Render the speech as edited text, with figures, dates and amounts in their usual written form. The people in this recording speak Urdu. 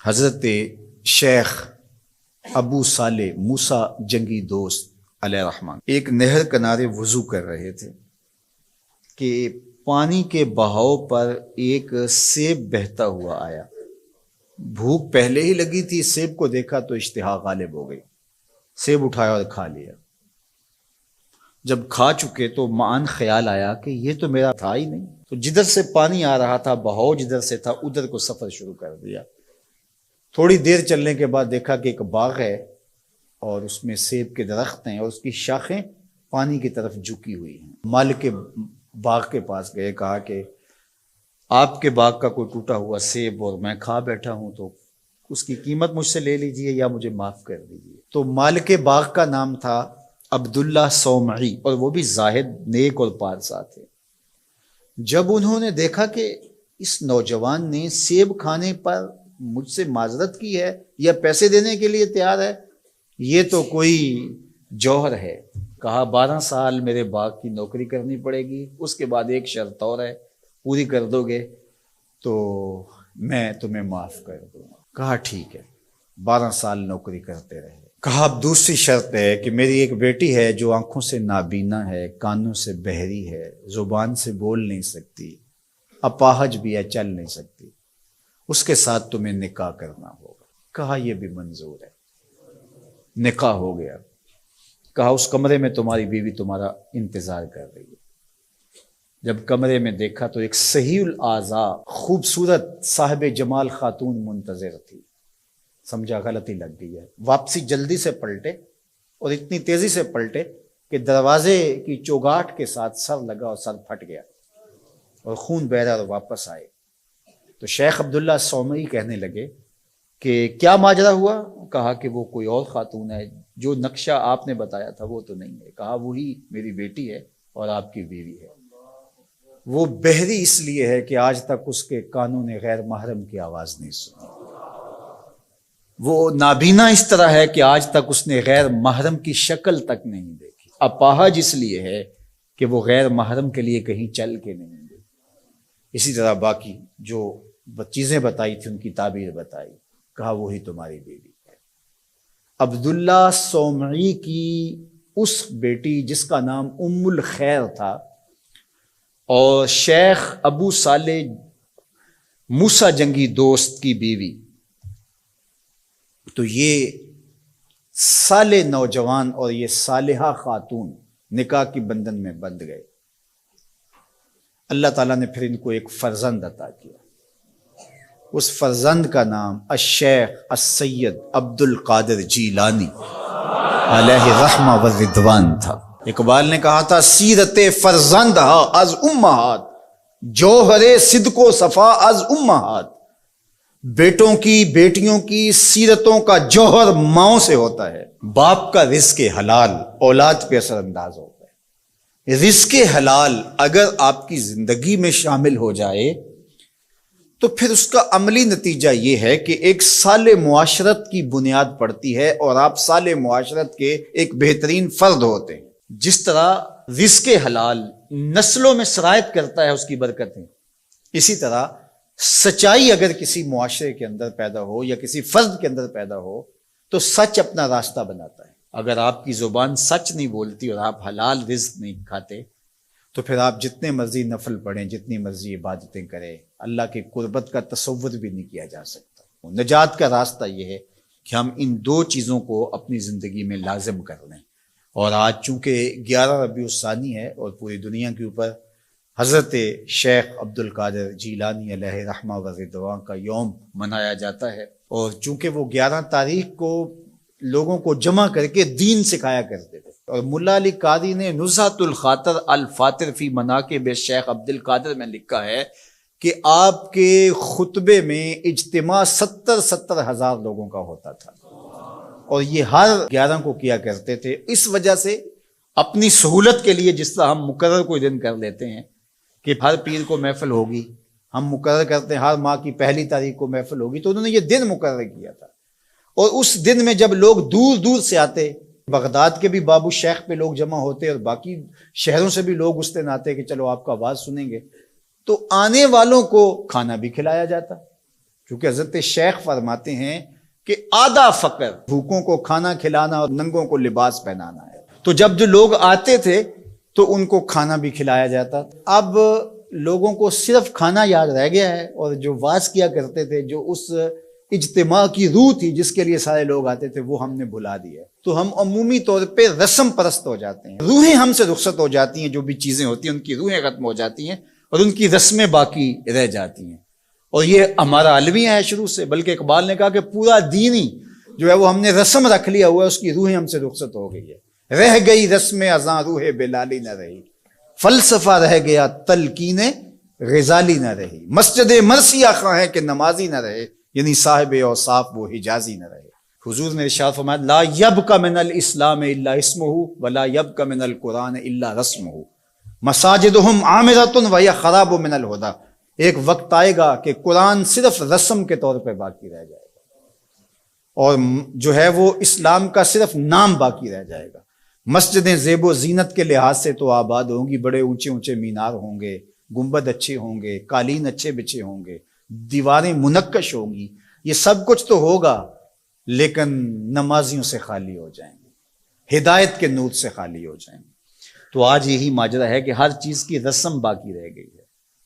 حضرت شیخ ابو صالح موسیٰ جنگی دوست علیہ الرحمن ایک نہر کنارے وضو کر رہے تھے کہ پانی کے بہاؤ پر ایک سیب بہتا ہوا آیا۔ بھوک پہلے ہی لگی تھی، سیب کو دیکھا تو اشتہا غالب ہو گئی، سیب اٹھایا اور کھا لیا۔ جب کھا چکے تو معاً خیال آیا کہ یہ تو میرا تھا ہی نہیں، تو جدھر سے پانی آ رہا تھا، بہاؤ جدھر سے تھا، ادھر کو سفر شروع کر دیا۔ تھوڑی دیر چلنے کے بعد دیکھا کہ ایک باغ ہے اور اس میں سیب کے درخت ہیں اور اس کی شاخیں پانی کی طرف جھکی ہوئی ہیں۔ مالک کے باغ کے پاس گئے، کہا کہ آپ کے باغ کا کوئی ٹوٹا ہوا سیب اور میں کھا بیٹھا ہوں، تو اس کی قیمت مجھ سے لے لیجئے یا مجھے معاف کر دیجئے۔ تو مالک باغ کا نام تھا عبداللہ صومعی، اور وہ بھی زاہد، نیک اور پارسا تھے۔ جب انہوں نے دیکھا کہ اس نوجوان نے سیب کھانے پر مجھ سے معذرت کی ہے یا پیسے دینے کے لیے تیار ہے، یہ تو کوئی جوہر ہے، کہا 12 سال میرے باغ کی نوکری کرنی پڑے گی، اس کے بعد ایک شرط اور ہے، پوری کر دو گے تو میں تمہیں معاف کر دوں گا۔ کہا ٹھیک ہے، 12 سال نوکری کرتے رہے۔ کہا اب دوسری شرط ہے کہ میری ایک بیٹی ہے جو آنکھوں سے نابینا ہے، کانوں سے بہری ہے، زبان سے بول نہیں سکتی، اپاہج بھی ہے، چل نہیں سکتی، اس کے ساتھ تمہیں نکاح کرنا ہوگا۔ کہا یہ بھی منظور ہے۔ نکاح ہو گیا۔ کہا اس کمرے میں تمہاری بیوی تمہارا انتظار کر رہی ہے۔ جب کمرے میں دیکھا تو ایک صحیح الاعضاء خوبصورت صاحب جمال خاتون منتظر تھی۔ سمجھا غلطی لگ گئی ہے، واپسی جلدی سے پلٹے اور اتنی تیزی سے پلٹے کہ دروازے کی چوگاٹ کے ساتھ سر لگا اور سر پھٹ گیا اور خون بہ رہا، اور واپس آئے تو شیخ عبداللہ صومعی کہنے لگے کہ کیا ماجرا ہوا؟ کہا کہ وہ کوئی اور خاتون ہے، جو نقشہ آپ نے بتایا تھا وہ تو نہیں ہے۔ کہا وہی میری بیٹی ہے اور آپ کی بیوی ہے۔ وہ بہری اس لیے ہے کہ آج تک اس کے کانوں نے غیر محرم کی آواز نہیں سنی۔ وہ نابینا اس طرح ہے کہ آج تک اس نے غیر محرم کی شکل تک نہیں دیکھی۔ اپاہج اس لیے ہے کہ وہ غیر محرم کے لیے کہیں چل کے نہیں گئی۔ اسی طرح باقی جو چیزیں بتائی تھی ان کی تعبیر بتائی۔ کہا وہی تمہاری بیوی ہے۔ عبداللہ صومعی کی اس بیٹی جس کا نام ام الخیر تھا اور شیخ ابو صالح موسیٰ جنگی دوست کی بیوی، تو یہ صالح نوجوان اور یہ صالحہ خاتون نکاح کی بندھن میں بندھ گئے۔ اللہ تعالیٰ نے پھر ان کو ایک فرزند عطا کیا۔ اس فرزند کا نام الشیخ السید عبد القادر جیلانی علیہ رحمہ و رضوان تھا۔ اقبال نے کہا تھا سیرت فرزند از امہات، جوہر صدق و صفا از امہات۔ بیٹوں کی بیٹیوں کی سیرتوں کا جوہر ماؤں سے ہوتا ہے۔ باپ کا رزق حلال اولاد پہ اثر انداز ہوتا ہے۔ رزق حلال اگر آپ کی زندگی میں شامل ہو جائے تو پھر اس کا عملی نتیجہ یہ ہے کہ ایک صالح معاشرت کی بنیاد پڑتی ہے اور آپ صالح معاشرت کے ایک بہترین فرد ہوتے ہیں۔ جس طرح رزق حلال نسلوں میں سرایت کرتا ہے اس کی برکتیں، اسی طرح سچائی اگر کسی معاشرے کے اندر پیدا ہو یا کسی فرد کے اندر پیدا ہو تو سچ اپنا راستہ بناتا ہے۔ اگر آپ کی زبان سچ نہیں بولتی اور آپ حلال رزق نہیں کھاتے تو پھر آپ جتنے مرضی نفل پڑھیں، جتنی مرضی عبادتیں کریں، اللہ کی قربت کا تصور بھی نہیں کیا جا سکتا۔ نجات کا راستہ یہ ہے کہ ہم ان دو چیزوں کو اپنی زندگی میں لازم کر لیں۔ اور آج چونکہ 11 ربیع الثانی ہے اور پوری دنیا کے اوپر حضرت شیخ عبد القادر جیلانی علیہ رحمہ و رضوان کا یوم منایا جاتا ہے، اور چونکہ وہ 11 تاریخ کو لوگوں کو جمع کر کے دین سکھایا کرتے تھے، اور ملا علی قاری نے نزہۃ الخاطر الفاطر فی مناقب شیخ عبد القادر میں لکھا ہے کہ آپ کے خطبے میں اجتماع 70 ہزار لوگوں کا ہوتا تھا، اور یہ ہر 11 کو کیا کرتے تھے۔ اس وجہ سے اپنی سہولت کے لیے جس طرح ہم مقرر کوئی دن کر لیتے ہیں کہ ہر پیر کو محفل ہوگی، ہم مقرر کرتے ہیں ہر ماہ کی پہلی تاریخ کو محفل ہوگی، تو انہوں نے یہ دن مقرر کیا تھا۔ اور اس دن میں جب لوگ دور دور سے آتے، بغداد کے بھی بابو شیخ پہ لوگ جمع ہوتے اور باقی شہروں سے بھی لوگ اس دن آتے کہ چلو آپ کا آواز سنیں گے، تو آنے والوں کو کھانا بھی کھلایا جاتا، کیونکہ حضرت شیخ فرماتے ہیں کہ آدھا فقر بھوکوں کو کھانا کھلانا اور ننگوں کو لباس پہنانا ہے۔ تو جب جو لوگ آتے تھے تو ان کو کھانا بھی کھلایا جاتا۔ اب لوگوں کو صرف کھانا یاد رہ گیا ہے، اور جو واز کیا کرتے تھے، جو اس اجتماع کی روح تھی جس کے لیے سارے لوگ آتے تھے، وہ ہم نے بھلا دیا ہے۔ تو ہم عمومی طور پہ رسم پرست ہو جاتے ہیں، روحیں ہم سے رخصت ہو جاتی ہیں، جو بھی چیزیں ہوتی ہیں ان کی روحیں ختم ہو جاتی ہیں اور ان کی رسمیں باقی رہ جاتی ہیں۔ اور یہ ہمارا المیہ ہے شروع سے، بلکہ اقبال نے کہا کہ پورا دین ہی جو ہے وہ ہم نے رسم رکھ لیا ہوا ہے، اس کی روحیں ہم سے رخصت ہو گئی ہے۔ رہ گئی رسم ازاں روح بلالی نہ رہی، فلسفہ رہ گیا تلقین غزالی نہ رہی، مسجد مرثیہ خواہ ہے کہ نمازی نہ رہے، یعنی صاحب اوصاف وہ حجازی نہ رہے۔ حضور نے ارشاد فرمایا لا یبق من الاسلام الا اسمہ ولا یبق من القرآن الا رسمہ مساجدہم عامرۃ وہی خراب من الہدی۔ ایک وقت آئے گا کہ قرآن صرف رسم کے طور پہ باقی رہ جائے گا، اور جو ہے وہ اسلام کا صرف نام باقی رہ جائے گا۔ مسجدیں زیب و زینت کے لحاظ سے تو آباد ہوں گی، بڑے اونچے اونچے مینار ہوں گے، گنبد اچھے ہوں گے، قالین اچھے بچھے ہوں گے، دیواریں منقش ہوں گی، یہ سب کچھ تو ہوگا، لیکن نمازیوں سے خالی ہو جائیں گے، ہدایت کے نور سے خالی ہو جائیں گے۔ تو آج یہی ماجرا ہے کہ ہر چیز کی رسم باقی رہ گئی ہے۔